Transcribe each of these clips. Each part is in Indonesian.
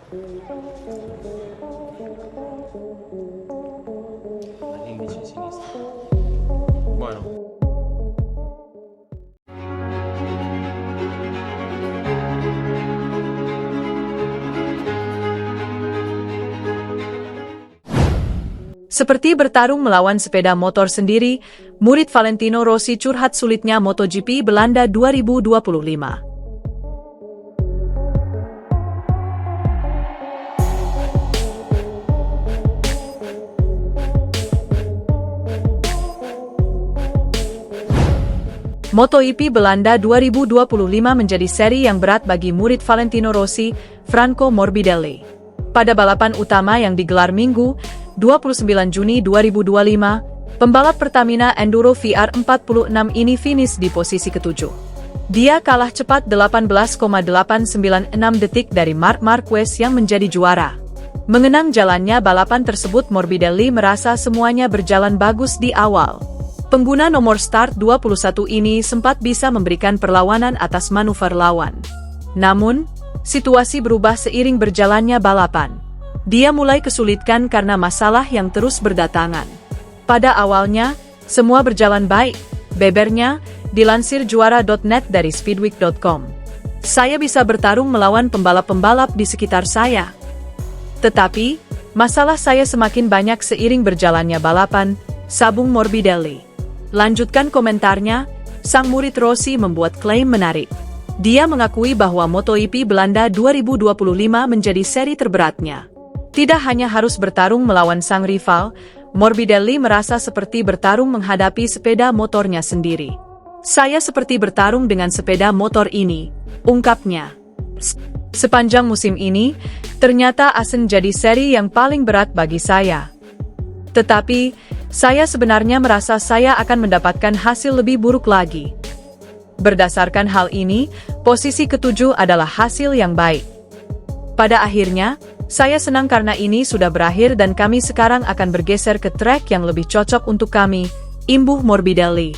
Bueno. Seperti bertarung melawan sepeda motor sendiri, murid Valentino Rossi curhat sulitnya MotoGP Belanda 2025. MotoGP Belanda 2025 menjadi seri yang berat bagi murid Valentino Rossi, Franco Morbidelli. Pada balapan utama yang digelar Minggu, 29 Juni 2025, pembalap Pertamina Enduro VR46 ini finish di posisi ketujuh. Dia kalah cepat 18,896 detik dari Marc Marquez yang menjadi juara. Mengenang jalannya balapan tersebut, Morbidelli merasa semuanya berjalan bagus di awal. Pengguna nomor start 21 ini sempat bisa memberikan perlawanan atas manuver lawan. Namun, situasi berubah seiring berjalannya balapan. Dia mulai kesulitan karena masalah yang terus berdatangan. Pada awalnya, semua berjalan baik, bebernya, dilansir juara.net dari speedweek.com. Saya bisa bertarung melawan pembalap-pembalap di sekitar saya. Tetapi, masalah saya semakin banyak seiring berjalannya balapan, sabung Morbidelli. Lanjutkan komentarnya, sang murid Rossi membuat klaim menarik. Dia mengakui bahwa MotoGP Belanda 2025 menjadi seri terberatnya. Tidak hanya harus bertarung melawan sang rival, Morbidelli merasa seperti bertarung menghadapi sepeda motornya sendiri. Saya seperti bertarung dengan sepeda motor ini, ungkapnya. Sepanjang musim ini, ternyata Asen jadi seri yang paling berat bagi saya. Tetapi, saya sebenarnya merasa saya akan mendapatkan hasil lebih buruk lagi. Berdasarkan hal ini, posisi ketujuh adalah hasil yang baik. Pada akhirnya, saya senang karena ini sudah berakhir dan kami sekarang akan bergeser ke trek yang lebih cocok untuk kami, imbuh Morbidelli.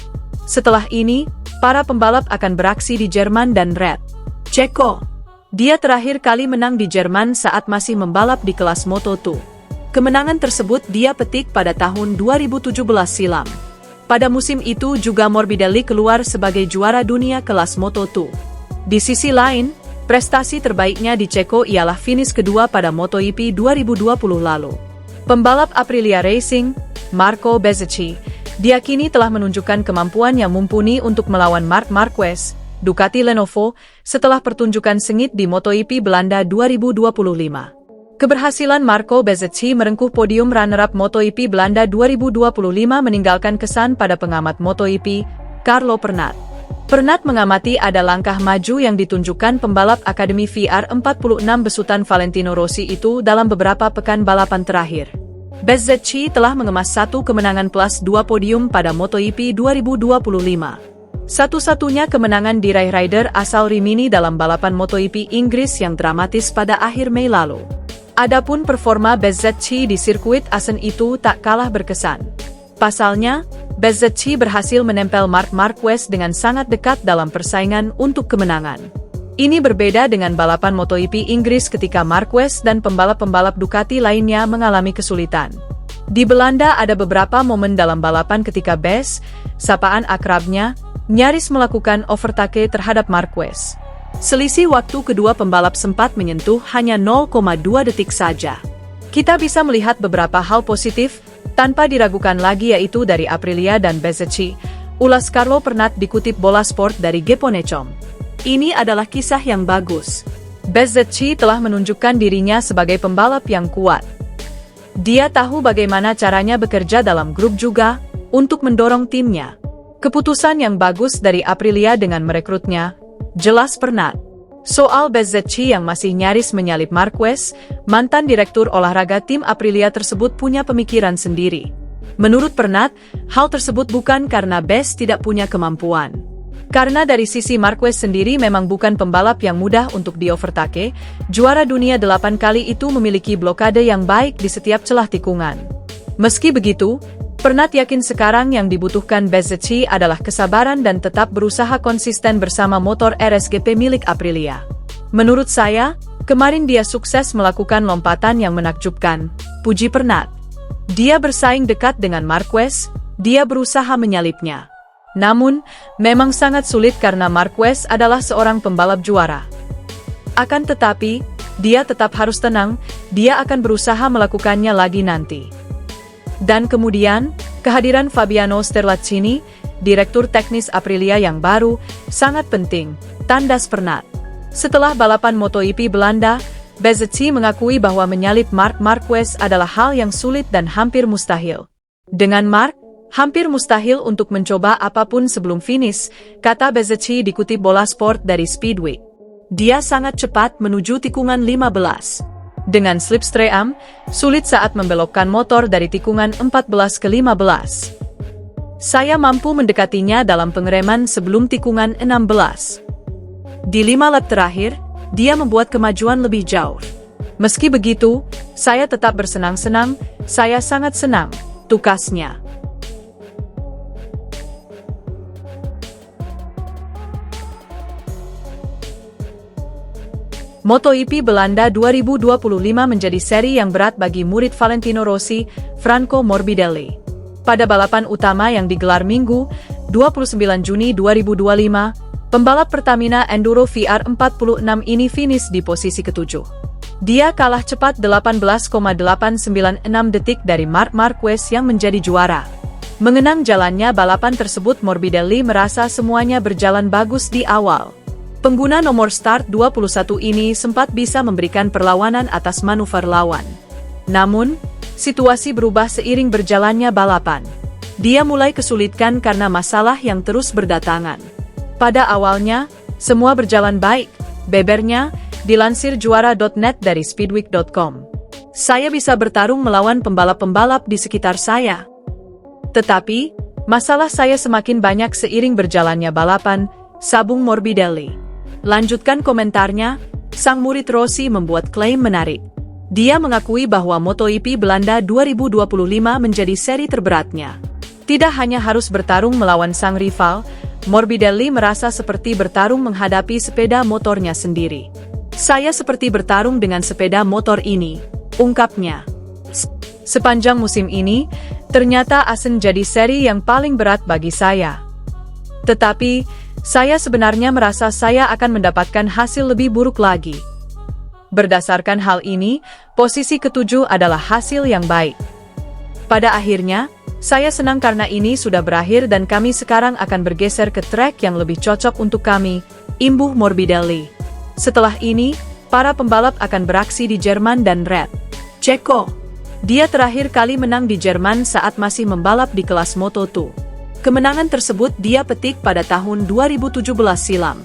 Setelah ini, para pembalap akan beraksi di Jerman dan Red Ceko. Dia terakhir kali menang di Jerman saat masih membalap di kelas Moto2. Kemenangan tersebut dia petik pada tahun 2017 silam. Pada musim itu juga Morbidelli keluar sebagai juara dunia kelas Moto2. Di sisi lain, prestasi terbaiknya di Ceko ialah finish kedua pada MotoGP 2020 lalu. Pembalap Aprilia Racing, Marco Bezzecchi, diakini telah menunjukkan kemampuan yang mumpuni untuk melawan Marc Marquez, Ducati Lenovo, setelah pertunjukan sengit di MotoGP Belanda 2025. Keberhasilan Marco Bezzecchi merengkuh podium runner-up MotoGP Belanda 2025 meninggalkan kesan pada pengamat MotoGP, Carlo Pernat. Pernat mengamati ada langkah maju yang ditunjukkan pembalap Akademi VR46 besutan Valentino Rossi itu dalam beberapa pekan balapan terakhir. Bezzecchi telah mengemas 1 kemenangan plus 2 podium pada MotoGP 2025. Satu-satunya kemenangan diraih rider asal Rimini dalam balapan MotoGP Inggris yang dramatis pada akhir Mei lalu. Adapun performa Bezzecchi di sirkuit Asen itu tak kalah berkesan. Pasalnya, Bezzecchi berhasil menempel Marc Marquez dengan sangat dekat dalam persaingan untuk kemenangan. Ini berbeda dengan balapan MotoGP Inggris ketika Marquez dan pembalap-pembalap Ducati lainnya mengalami kesulitan. Di Belanda ada beberapa momen dalam balapan ketika Bez, sapaan akrabnya, nyaris melakukan overtake terhadap Marquez. Selisih waktu kedua pembalap sempat menyentuh hanya 0,2 detik saja. Kita bisa melihat beberapa hal positif tanpa diragukan lagi, yaitu dari Aprilia dan Bezzecchi, ulas Carlo Pernat dikutip Bola Sport dari Geponecom. Ini adalah kisah yang bagus. Bezzecchi telah menunjukkan dirinya sebagai pembalap yang kuat. Dia tahu bagaimana caranya bekerja dalam grup juga untuk mendorong timnya. Keputusan yang bagus dari Aprilia dengan merekrutnya, jelas Pernat. Soal Bezzecchi yang masih nyaris menyalip Marquez, mantan direktur olahraga tim Aprilia tersebut punya pemikiran sendiri. Menurut Pernat, hal tersebut bukan karena Bez tidak punya kemampuan. Karena dari sisi Marquez sendiri memang bukan pembalap yang mudah untuk di-overtake, juara dunia 8 kali itu memiliki blokade yang baik di setiap celah tikungan. Meski begitu, Pernat yakin sekarang yang dibutuhkan Bezzecchi adalah kesabaran dan tetap berusaha konsisten bersama motor RSGP milik Aprilia. Menurut saya, Kemarin dia sukses melakukan lompatan yang menakjubkan, puji Pernat. Dia bersaing dekat dengan Marquez, dia berusaha menyalipnya. Namun, memang sangat sulit karena Marquez adalah seorang pembalap juara. Akan tetapi, dia tetap harus tenang, dia akan berusaha melakukannya lagi nanti. Dan kemudian, kehadiran Fabiano Sterlacini, Direktur Teknis Aprilia yang baru, sangat penting, tandas Pernat. Setelah balapan MotoGP Belanda, Bezzecchi mengakui bahwa menyalip Marc Marquez adalah hal yang sulit dan hampir mustahil. Dengan Marc, hampir mustahil untuk mencoba apapun sebelum finish, kata Bezzecchi dikutip Bola Sport dari Speedweek. Dia sangat cepat menuju tikungan 15. Dengan slipstream, sulit saat membelokkan motor dari tikungan 14 ke 15. Saya mampu mendekatinya dalam pengereman sebelum tikungan 16. Di 5 lap terakhir, dia membuat kemajuan lebih jauh. Meski begitu, saya tetap bersenang-senang, saya sangat senang, tukasnya. MotoGP Belanda 2025 menjadi seri yang berat bagi murid Valentino Rossi, Franco Morbidelli. Pada balapan utama yang digelar Minggu, 29 Juni 2025, pembalap Pertamina Enduro VR46 ini finish di posisi ke-7. Dia kalah cepat 18,896 detik dari Marc Marquez yang menjadi juara. Mengenang jalannya balapan tersebut, Morbidelli merasa semuanya berjalan bagus di awal. Pengguna nomor start 21 ini sempat bisa memberikan perlawanan atas manuver lawan. Namun, situasi berubah seiring berjalannya balapan. Dia mulai kesulitan karena masalah yang terus berdatangan. Pada awalnya, semua berjalan baik, bebernya, dilansir juara.net dari speedweek.com. Saya bisa bertarung melawan pembalap-pembalap di sekitar saya. Tetapi, masalah saya semakin banyak seiring berjalannya balapan, sabung Morbidelli. Lanjutkan komentarnya, sang murid Rossi membuat klaim menarik. Dia mengakui bahwa MotoGP Belanda 2025 menjadi seri terberatnya. Tidak hanya harus bertarung melawan sang rival, Morbidelli merasa seperti bertarung menghadapi sepeda motornya sendiri. Saya seperti bertarung dengan sepeda motor ini, ungkapnya. Sepanjang musim ini, ternyata Assen jadi seri yang paling berat bagi saya. Tetapi, saya sebenarnya merasa saya akan mendapatkan hasil lebih buruk lagi. Berdasarkan hal ini, posisi ke-7 adalah hasil yang baik. Pada akhirnya, saya senang karena ini sudah berakhir dan kami sekarang akan bergeser ke trek yang lebih cocok untuk kami, imbuh Morbidelli. Setelah ini, para pembalap akan beraksi di Jerman dan Red Ceko. Dia terakhir kali menang di Jerman saat masih membalap di kelas Moto2. Kemenangan tersebut dia petik pada tahun 2017 silam.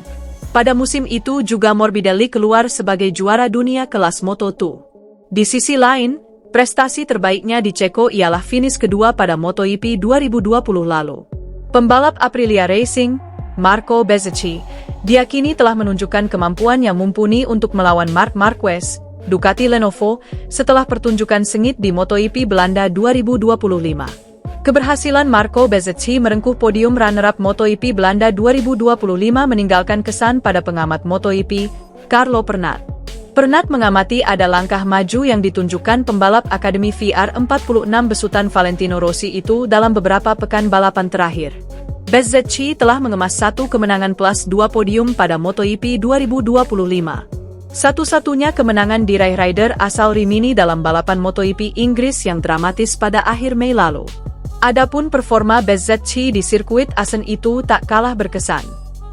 Pada musim itu juga Morbidelli keluar sebagai juara dunia kelas Moto2. Di sisi lain, prestasi terbaiknya di Ceko ialah finish kedua pada MotoGP 2020 lalu. Pembalap Aprilia Racing, Marco Bezzecchi, diakini telah menunjukkan kemampuan yang mumpuni untuk melawan Marc Marquez, Ducati Lenovo, setelah pertunjukan sengit di MotoGP Belanda 2025. Keberhasilan Marco Bezzecchi merengkuh podium runner-up MotoGP Belanda 2025 meninggalkan kesan pada pengamat MotoGP, Carlo Pernat. Pernat mengamati ada langkah maju yang ditunjukkan pembalap Akademi VR46 besutan Valentino Rossi itu dalam beberapa pekan balapan terakhir. Bezzecchi telah mengemas 1 kemenangan plus 2 podium pada MotoGP 2025. Satu-satunya kemenangan diraih rider asal Rimini dalam balapan MotoGP Inggris yang dramatis pada akhir Mei lalu. Adapun performa Bezzecchi di sirkuit Assen itu tak kalah berkesan.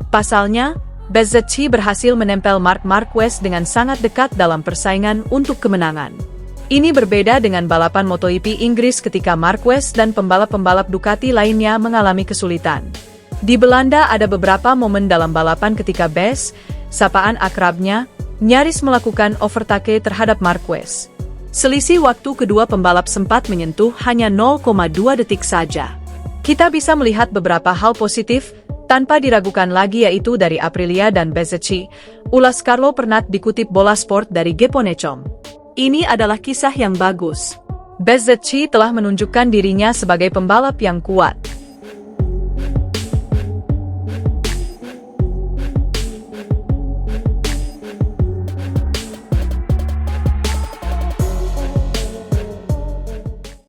Pasalnya, Bezzecchi berhasil menempel Marc Marquez dengan sangat dekat dalam persaingan untuk kemenangan. Ini berbeda dengan balapan MotoGP Inggris ketika Marquez dan pembalap-pembalap Ducati lainnya mengalami kesulitan. Di Belanda ada beberapa momen dalam balapan ketika Bez, sapaan akrabnya, nyaris melakukan overtake terhadap Marquez. Selisih waktu kedua pembalap sempat menyentuh hanya 0,2 detik saja. Kita bisa melihat beberapa hal positif, tanpa diragukan lagi yaitu dari Aprilia dan Bezzecchi, ulas Carlo Pernat dikutip Bola Sport dari Geponecom. Ini adalah kisah yang bagus. Bezzecchi telah menunjukkan dirinya sebagai pembalap yang kuat.